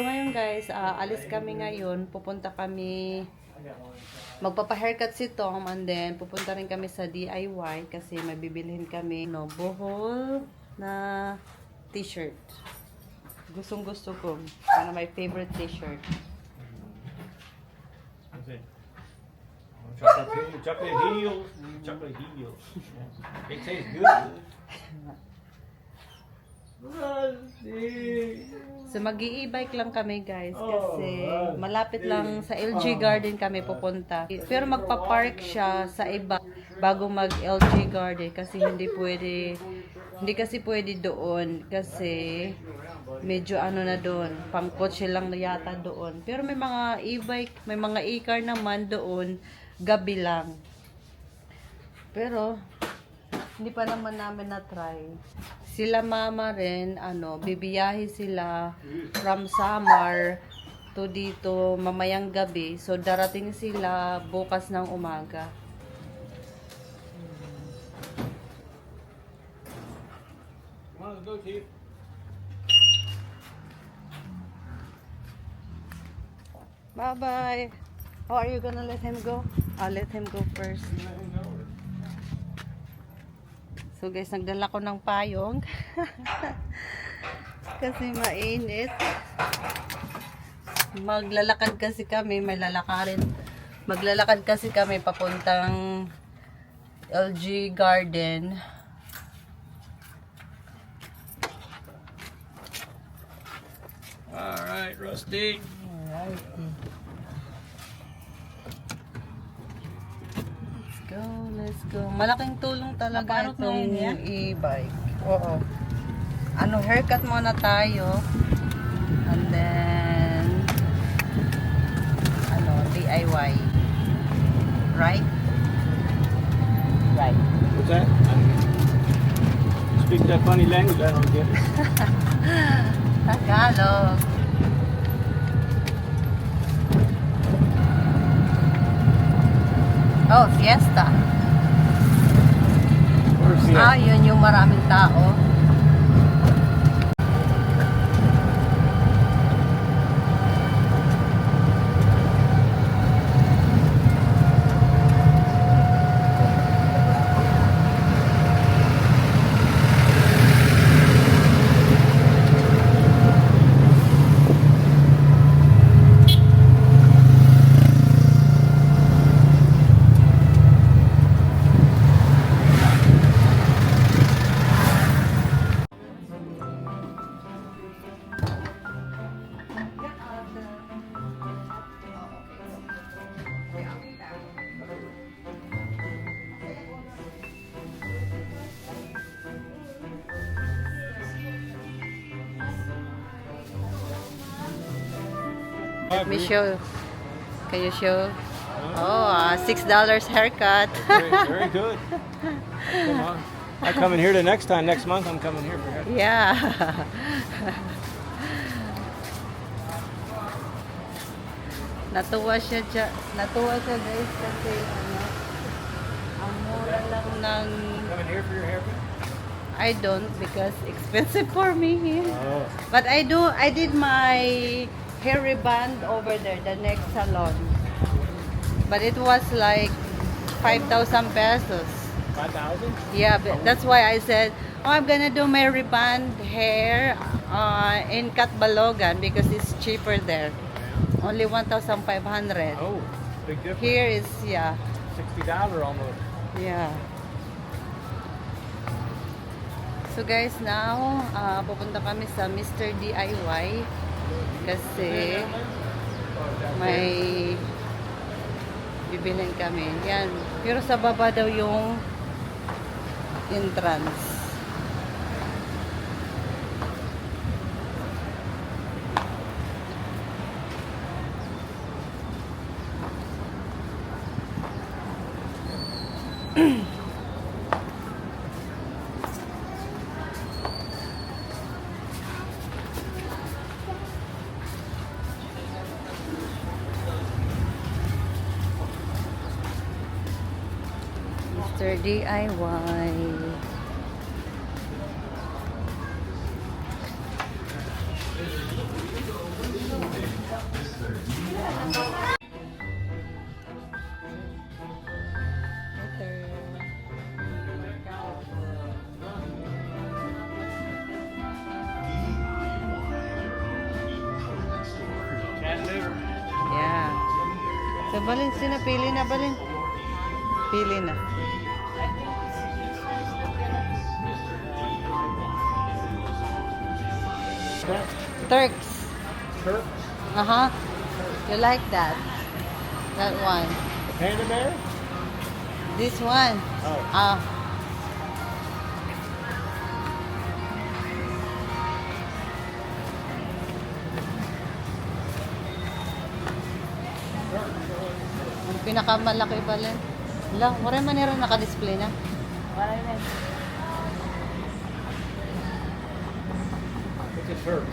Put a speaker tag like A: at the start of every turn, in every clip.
A: So ngayon guys, alis kami ngayon. Pupunta kami, magpapa-haircut si Tom, and then pupunta rin kami sa DIY kasi may bibilhin kami buhol na t-shirt. Gustong gusto ko. Ano my favorite t-shirt.
B: Chocolate heels. Chocolate heels. It tastes good.
A: So mag-i-e-bike lang kami guys kasi malapit lang sa LG Garden kami pupunta. Pero magpa-park siya sa iba bago mag-LG Garden kasi hindi kasi pwede doon kasi medyo ano na doon, pang-kotse lang na yata doon. Pero may mga e-bike, may mga e-car naman doon, gabi lang. Pero hindi pa naman namin na-try. Sila mama rin, bibiyahe sila from Samar to dito mamayang gabi. So, darating sila bukas ng umaga.
B: Come on, let's go, Chief.
A: Bye-bye. How are you gonna let him go? I'll let him go first. So guys, nagdala ko ng payong. Kasi mainit. Maglalakad kasi kami, may lalakarin. Maglalakad kasi kami papuntang LG Garden.
B: Alright, Rusty.
A: Alright. Let's go. Malaking tulong talaga itong e-bike. Oo. Haircut muna tayo. And then, DIY. Right? Right.
B: What's that? Speak that funny language, I don't get it.
A: Tagalog. Oh, fiesta. Yun yung maraming tao. Let me show. Can you show? Oh, $6 haircut.
B: Very, very good. Come on. I'm coming here the next time. Next month, I'm coming here for haircut.
A: Yeah. Natuwa siya guys kasi ang mura lang ng
B: Coming here for your haircut?
A: I don't because expensive for me.
B: Oh.
A: But I did my hair reband over there, the next salon. But it was like 5,000 pesos.
B: 5,000?
A: Yeah, but that's why I said, I'm gonna do my reband hair in Catbalogan because it's cheaper there. Only 1,500.
B: Oh, big difference.
A: Here is, yeah.
B: $60 almost.
A: Yeah. So guys, now, pupunta kami sa Mr. DIY kasi may bibilin kami. Yan. Pero sa baba daw yung entrance. Mr. DIY. Yeah. So, Balin, pili na, Balin. Pili na. Turks.
B: Turk?
A: Uh-huh. You like that? That one.
B: The panda bear?
A: This one.
B: Oh.
A: Ang pinakamalaki Balin. Lang, wala manira naka-display na.
B: It's a Turk.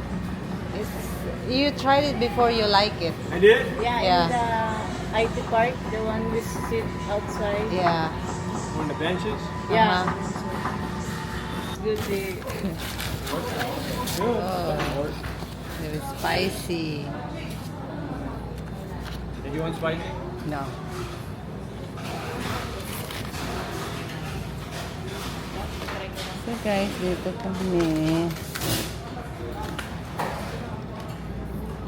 A: You tried it before, you like it.
B: I did?
C: Yeah,
A: Yeah.
C: in the IT park, the one we sit outside.
A: Yeah.
B: On the benches?
C: Yeah.
A: Uh-huh.
C: It's good there.
B: Good.
A: Very spicy.
B: Did you want spicy?
A: No. So guys, dito kami.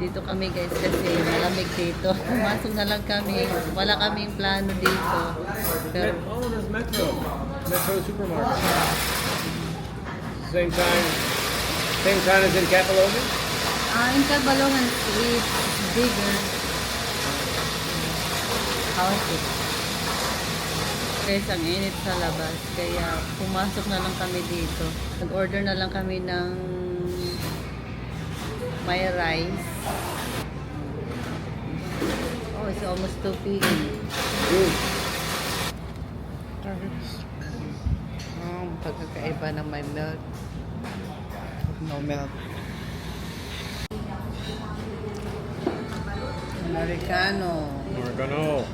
A: Dito kami guys kasi malamig dito. Pumasok na lang kami. Wala kaming plano dito. Pero,
B: Oh, there's Metro. Metro supermarket. Same time as in Capalogan?
A: in Calbalongan is bigger. Houses. Guys, ang init sa labas. Kaya pumasok na lang kami dito. Nag-order na lang kami ng may rice. Oh, it's almost 2 p.m.
B: Good.
A: Oh, pagkakaiba ng may milk. No milk. Americano.
B: Americano.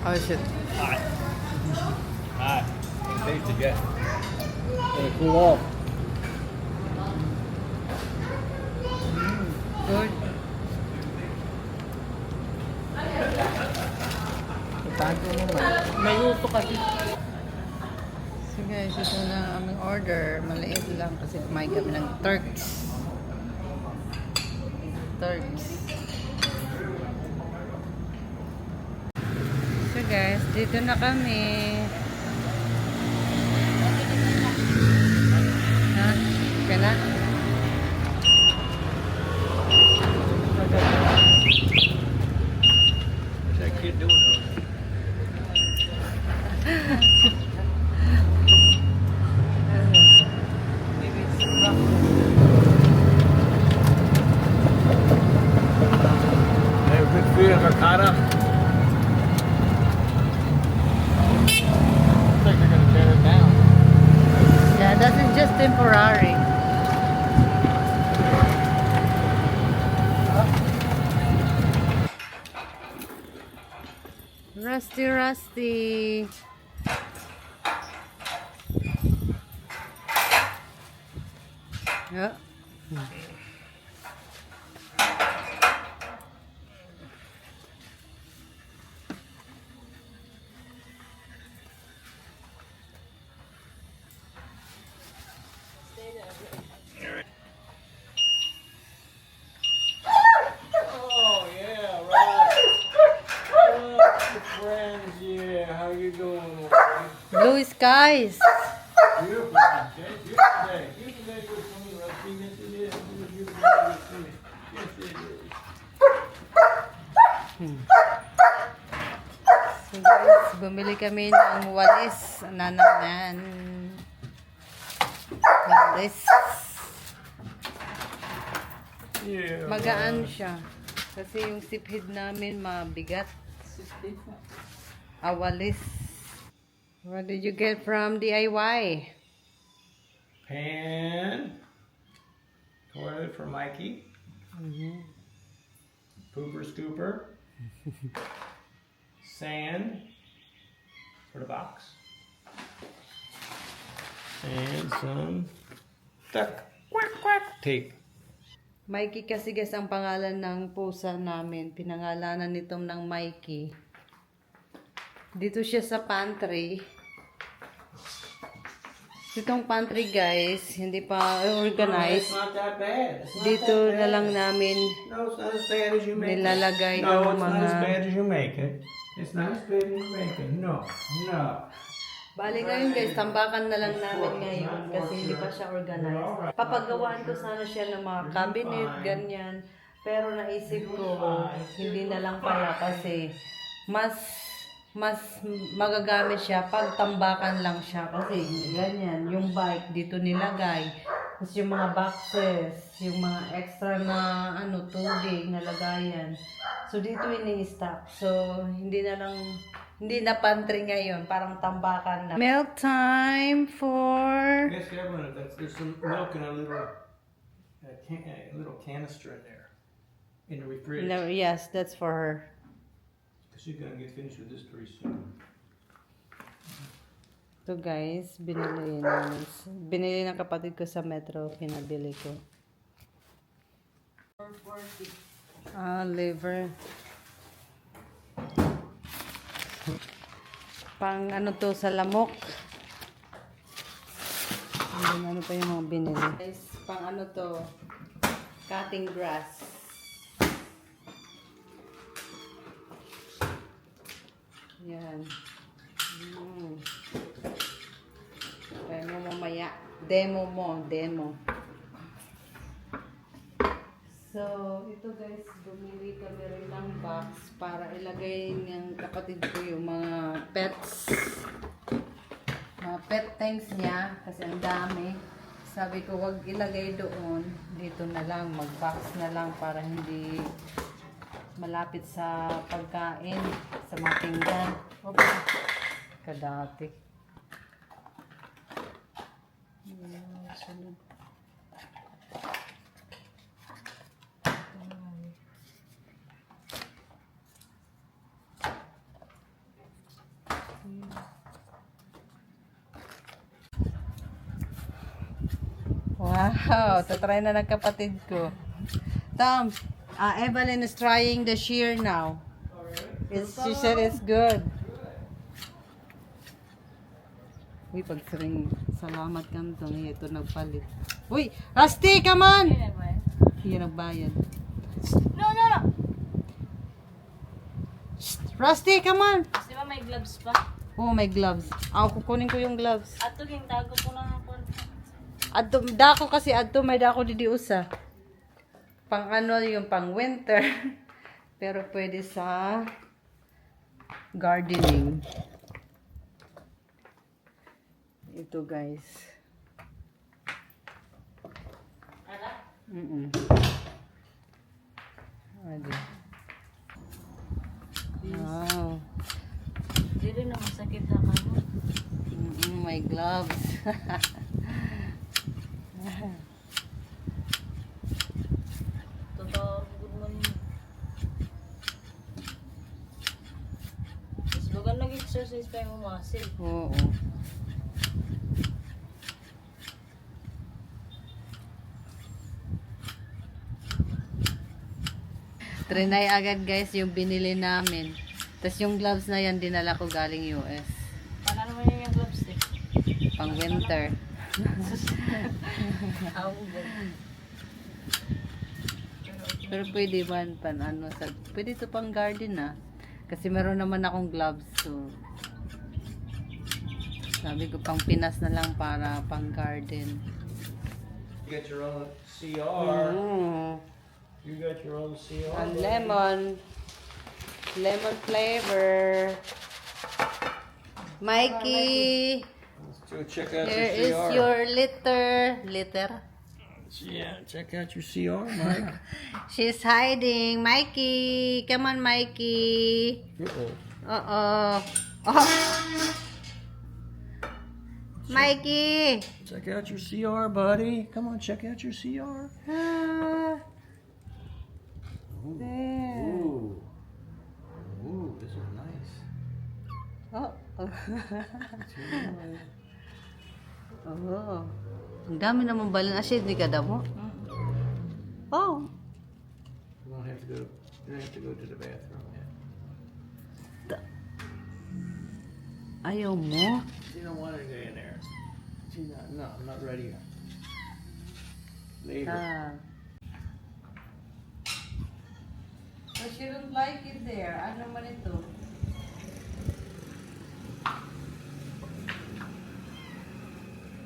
A: How is it?
B: Hot. Hot. Can't taste it yet. Gonna cool off.
A: Good. Tago naman.
C: May luto kasi.
A: So guys, ito na ang aming order. Maliit lang kasi kumain kami ng Turks. Turks. So guys, dito na kami. Ha? Kaya na?
B: What's that kid doing over there?
A: Maybe it's rough.
B: I have a good feeling ricotta. Looks like they're gonna tear it down.
A: Yeah, that's just temporary. Rusty. Yeah.
B: Oh yeah, right. Good friends, yeah. How you doing?
A: Blue skies.
B: Beautiful day. Beautiful day. Beautiful day good for me, Rusty. Yes, it is. It is a beautiful day good for me. Yes, it is.
A: So guys, bumili kami ng walis. Nananan. Walis.
B: Yeah.
A: Magaan siya. Kasi yung siphid namin mabigat. Walis. What did you get from DIY?
B: Pan. Toilet for Mikey. Pooper scooper. Sand for the box. And some duck quack quack tape.
A: Mikey kasi guys ang pangalan ng pusa namin. Pinangalanan nito ng Mikey. Dito siya sa pantry. Itong pantry guys, hindi pa organized.
B: It's not that bad. It's not
A: Dito
B: that
A: na
B: bad.
A: lang namin
B: No, it's not as bad as you make it.
A: nilalagay
B: No,
A: ang
B: it's not as
A: mga...
B: bad as you make it. It's not as bad as you make it. No, no.
A: Bali ngayon guys, tambakan na lang namin ngayon kasi hindi pa siya organized. Papagawaan ko sana siya ng mga cabinet, ganyan. Pero naisip ko, hindi na lang pala kasi mas magagamit siya pag tambakan lang siya kasi ganyan, yung bike dito nilagay. Tapos yung mga boxes, yung mga extra na tubig na lagayan. So dito ini-stock. So hindi na pantry ngayon, parang tambakan na. Milk time for...
B: Yes, Evelyn, there's some milk in a little canister in there, in the refrigerator.
A: No, yes, that's for her.
B: She's gonna get finished with this pretty soon.
A: So guys, binili ng kapatid ko sa Metro, pinabili ko. Liver. Pang to sa lamok. Ano pa yung mga binili. Guys, pang to, cutting grass. Yan. Kaya mo mamaya. Demo. So, ito guys, bumili kami rin ng box para ilagay ng kapatid ko yung mga pets. Mga pet things niya kasi ang dami. Sabi ko, wag ilagay doon. Dito na lang, mag-box na lang para hindi malapit sa pagkain, sa mga pinggan. Okay. Kadati. Sunod. Wow, tatry na ng kapatid ko. Tom, Evelyn is trying the shear now. She said it's good. Uy, pagsaring salamat kantong ito nagpalit. Uy, Rusty, come on! Hindi nagbayad.
C: No.
A: Rusty, come on!
C: Di ba may gloves pa?
A: Oh, may gloves. Ako kukunin ko yung gloves.
C: Ato yung tago ko na ng
A: Adto, dako kasi adto may dako didi usa. Pang yung pang winter. Pero pwede sa gardening. Ito guys. Adi. Wow.
C: Di rin na masakit na kamo.
A: My gloves.
C: Totoo, good morning. Mas baga nag-exercise pa yung muscle.
A: Oo. Trinay agad guys yung binili namin. Tapos yung gloves na yan dinala ko galing US.
C: Paano naman yung gloves eh?
A: Pang winter. Pero pwede man pwede to pang garden kasi meron naman akong gloves so sabi ko pang Pinas na lang para pang garden.
B: You got your own CR.
A: Mm.
B: You got your own CR.
A: And lemon flavor. Mikey,
B: Let's go check out
A: here
B: your
A: is
B: CR.
A: your litter.
B: Yeah, check out your CR, Mike.
A: She's hiding. Mikey, come on, Mikey.
B: Uh-oh.
A: Oh. Mikey.
B: Check out your CR, buddy. Come on, check out your CR.
A: There.
B: Ooh. Ooh, this is nice.
A: Oh. Oh. Ang dami naman balon. Asya, hindi ka damo? Oh.
B: You won't have to go. You don't have to go to the bathroom yet.
A: Ayaw mo?
B: She don't want her to go in there. She's not. No, I'm not ready yet. Later.
A: Ah. But she don't like it there. Ano man ito?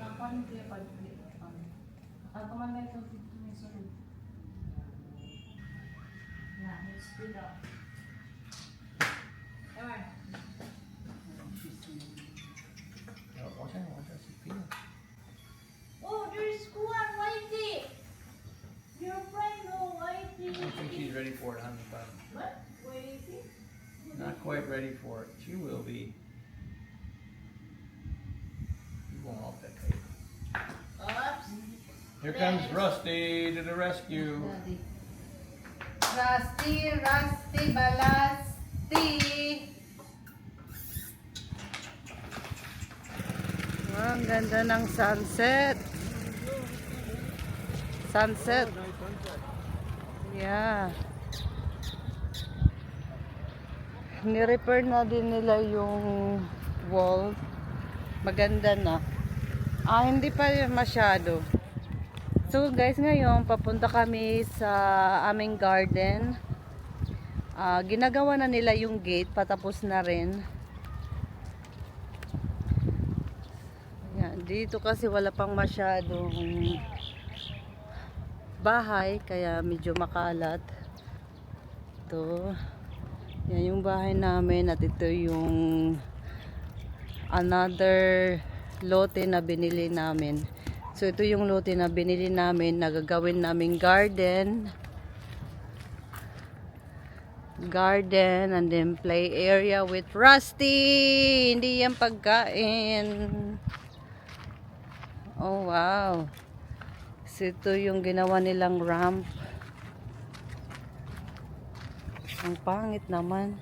A: Kapan dia pag ako man may ito may sunod. Na, let's do that. Come on.
B: Watch that Sophia.
C: Oh, there's one whitey. Your friend, no whitey.
B: I don't think she's ready for it, honey, but
C: What? Whitey?
B: not quite ready for it. She will be. You won't help that baby.
C: Oops.
B: Here comes Rusty to the rescue.
A: Rusty, Rusty, Balasti. Wow, ang ganda ng sunset. Sunset. Yeah. Ni-repair na din nila yung wall. Maganda na. Hindi pa masyado. So guys, ngayon papunta kami sa aming garden. Ginagawa na nila yung gate, patapos na rin. Yan, dito kasi wala pang masyadong bahay, kaya medyo makalat. Ito. Yan yung bahay namin at ito yung another lote na binili namin. So ito yung lote na binili namin, nagagawin naming garden and then play area with Rusty. Hindi yan pagkain. Oh wow. So ito yung ginawa nilang ramp. Ang pangit naman.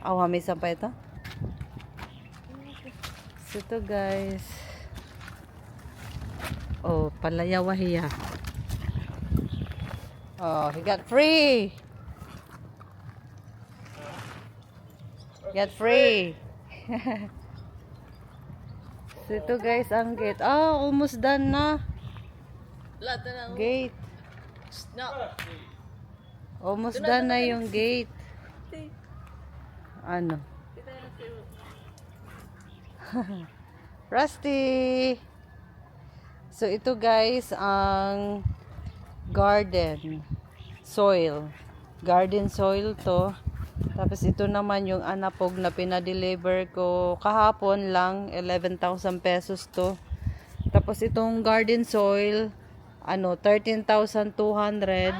A: May sampay ito? So ito guys. Oh, palayawahiya. Oh, he got free. Get free. So ito guys ang gate. Almost done na. Gate.
C: No.
A: Almost done na yung gate. Ano? Rusty. So ito guys ang garden soil. Garden soil to. Tapos ito naman yung anapog na pinadeliver ko kahapon lang, 11,000 pesos to. Tapos itong garden soil 13,200.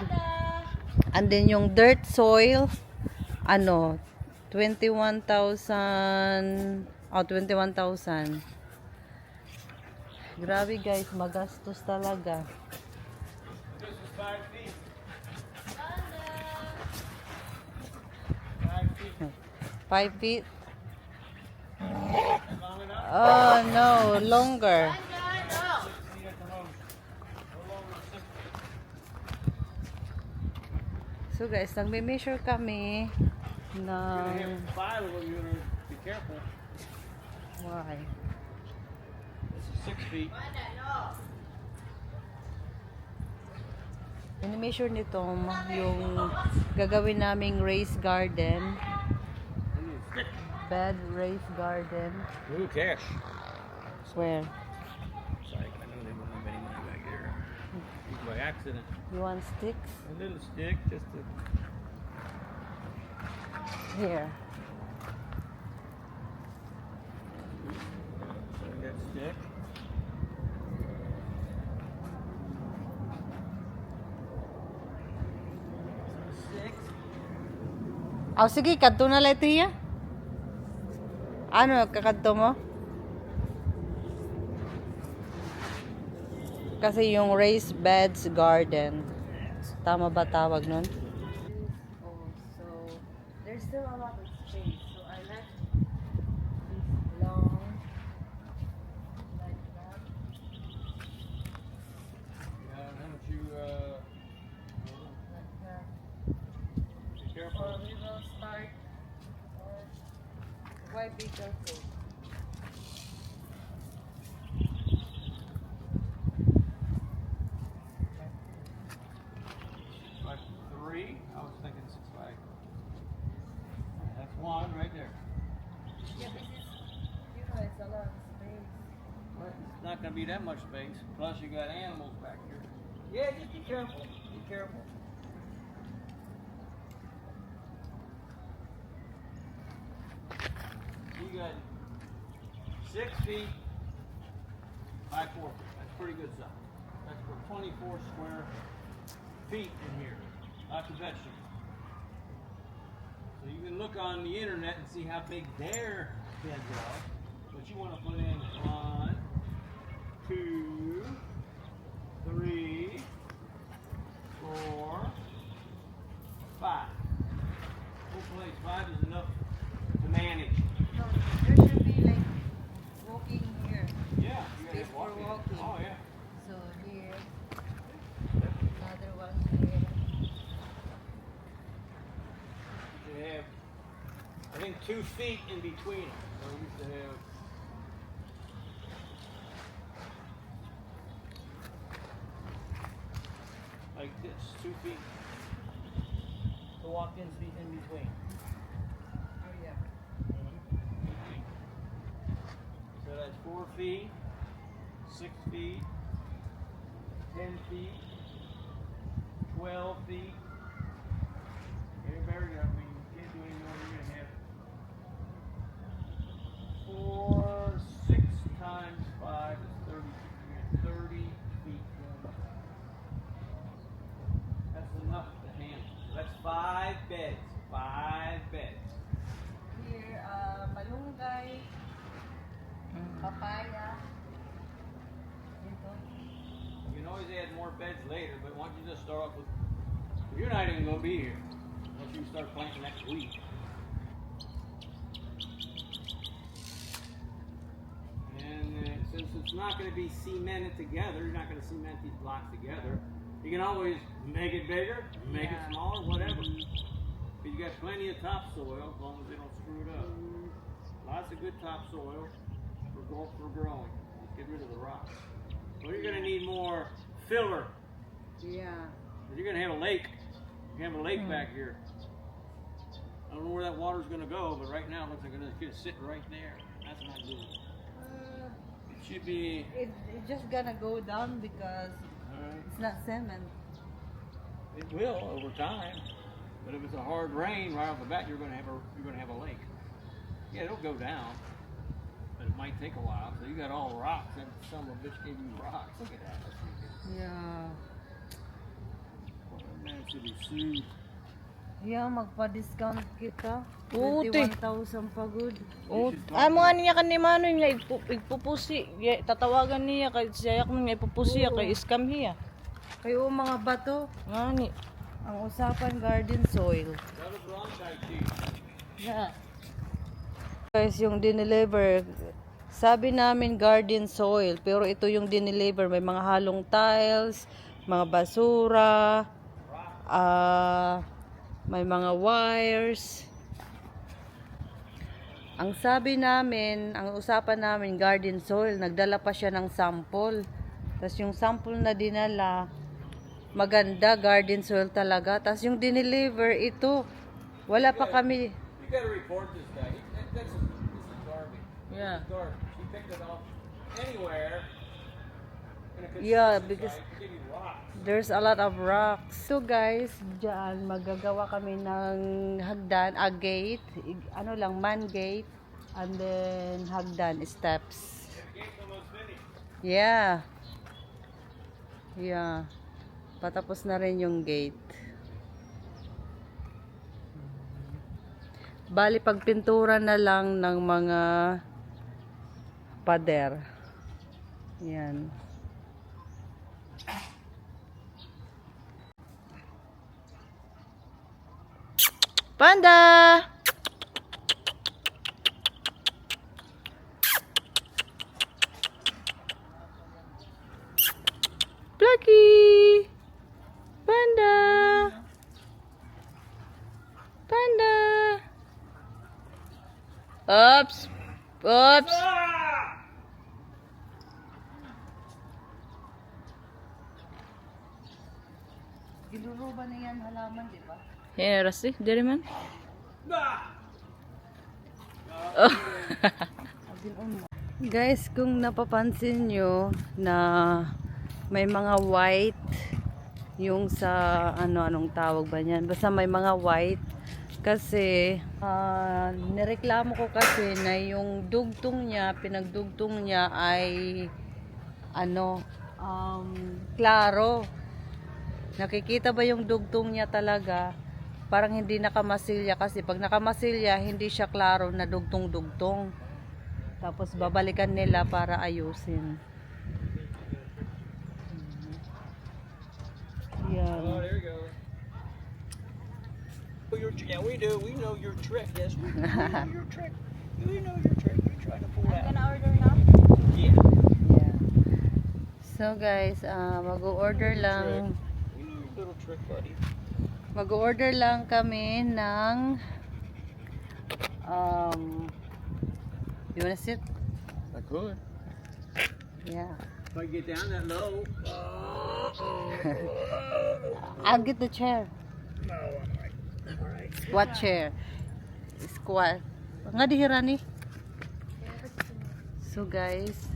A: And then yung dirt soil 21,000. 21,000. Grabe guys, magastos talaga.
B: This is 5 feet. 5 feet.
A: 5 feet?
B: Long enough?
A: Oh no, longer. So guys, nagme-measure kami
B: You
A: ng
B: have 5 of them. You gotta be careful.
A: why?
B: This is 6 feet.
A: Ini-measure nito yung gagawin naming raised garden. Bed raised garden.
B: Ooh, cash.
A: Where?
B: Sorry, I know they won't have any money back there. By accident.
A: You want sticks?
B: A little stick, just to.
A: Here.
B: So we got stick.
A: Sige, kadto na lang ito iya. Ano, kakadto mo? Kasi yung raised beds garden. Tama ba tawag nun? Oh, so there's still a lot of space. So I left this long be careful.
B: By 3. I was thinking 6 by. That's 1 right there.
A: Yeah, this is, it's a lot of space.
B: Well, it's not going to be that much space. Plus, you got animals back here. Yeah, just be careful. Be careful. You got 6 feet by 4 feet. That's pretty good size. That's for 24 square feet in here. Lots of vegetables. So you can look on the internet and see how big their beds are. But you want to put in 1, 2, 3, 4, 5. Full place 5 is enough to manage.
A: No, there should be like walking here.
B: Yeah, you gotta
A: Space
B: have
A: for walking.
B: Oh yeah.
A: So here, another one here.
B: You have, I think, 2 feet in between them. So we used to have. Like this, 2 feet. The walk-ins be in between.
A: Oh yeah.
B: So that's 4 feet, 6 feet, 10 feet, 12 feet. Everybody, I mean, you can't do any more. You're gonna have 4, 6 times 5 is 30. You got 30 feet. That's enough to handle. So that's 5 beds. 5 beds.
A: Here, malunggay, papaya. Dito.
B: You can always add more beds later, but why don't you just start off with. You're not even going to be here unless you start planting next week. And since it's not going to be cemented together, you're not going to cement these blocks together. You can always make it bigger, make it smaller, whatever. But you got plenty of topsoil as long as they don't screw it up. Lots of good topsoil for growing. Just get rid of the rocks. Well, you're going to need more filler.
A: Yeah.
B: You're going to have a lake. You have a lake back here. I don't know where that water's going to go, but right now it looks like it's going to sit right there. That's not good. It should be.
A: It's just gonna go down because it's not cement.
B: It will over time, but if it's a hard rain right off the bat, you're going to have a lake. Yeah, it'll go down, but it might take a while. So you got all rocks, and some of a bitch gave you rocks. Look at that. That's ridiculous.
A: Yeah.
B: That man should be sued.
A: Yeah, magpa-discount kita.
C: Oo, te.
A: 21,000 pagod.
C: Oh, mga niya kan ni Manoy nga ipupusi. Tatawagan niya kay siya nga ipupusi kay scam niya.
A: Kayo mga bato,
C: Ngani.
A: ang usapan garden soil.
B: That was wrong side, Chief.
A: Yeah. Guys, yung dineliver, sabi namin garden soil, pero ito yung dineliver, may mga halong tiles, mga basura, may mga wires. Ang sabi namin, ang usapan namin garden soil, nagdala pa siya ng sample. Tapos yung sample na dinala, maganda, garden soil talaga. Tapos yung dineliver, ito, wala pa kami.
B: You gotta report this guy. This is garbage.
A: Yeah.
B: This is garbage. He picked it off anywhere. In a
A: Yeah,
B: construction
A: because
B: site, he gave you rocks.
A: there's a lot of rocks. So guys, diyan magagawa kami ng hagdan, a gate, ano lang, man gate, and then hagdan, steps.
B: The gate's almost finished.
A: Yeah. Yeah. Patapos na rin yung gate. Bali, pagpintura na lang ng mga pader. Yan.
C: Panda! Plucky! Panda! Panda! Oops. Oops.
A: Giluruba na yan halaman, di ba?
C: Yan, Rasti. Diri man.
B: Ah!
C: Oh.
A: Guys, kung napapansin nyo na may mga white yung sa anong tawag ba niyan? Basta may mga white kasi nireklamo ko kasi na yung dugtong niya, pinagdugtong niya ay klaro. Nakikita ba yung dugtong niya talaga? Parang hindi nakamasilya kasi pag nakamasilya, hindi siya klaro na dugtong-dugtong. Tapos babalikan nila para ayusin. Yan.
B: Oh, there you go. Yeah, we do. We know your trick. Yes, we know your trick. We know your trick. You try to pull that.
C: Gonna order now?
B: Yeah.
A: Yeah. So guys, mag-order lang.
B: We know your little trick, buddy.
A: Mag-order lang kami ng you wanna sit?
B: I could.
A: Yeah.
B: If I get down that low.
A: I'll get the chair.
B: No, all right. All right.
A: Squat chair. Squat. Nga dihirani. So guys,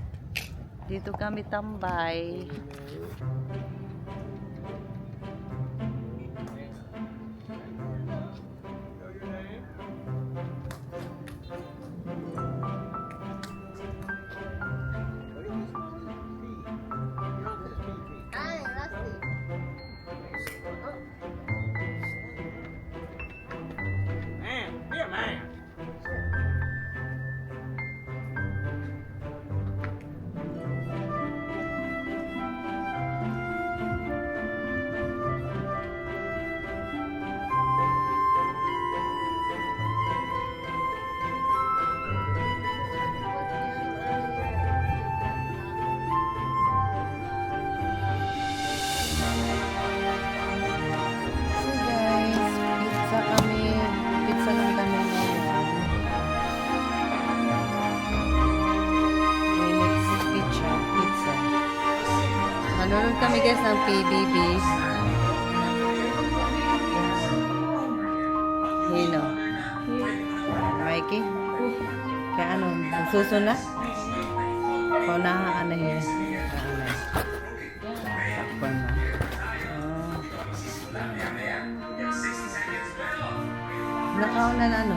A: dito kami tambay.
B: Man, be a man.
A: So guys, pizza kami. Pizza lang kami ngayon. Minutes pizza. Pizza. Nanonood kami guys ng PBB. Hino. Mikey? Kaya ano? Suso na? Paunahaan na yun. Takpan na. Nakauna na ano?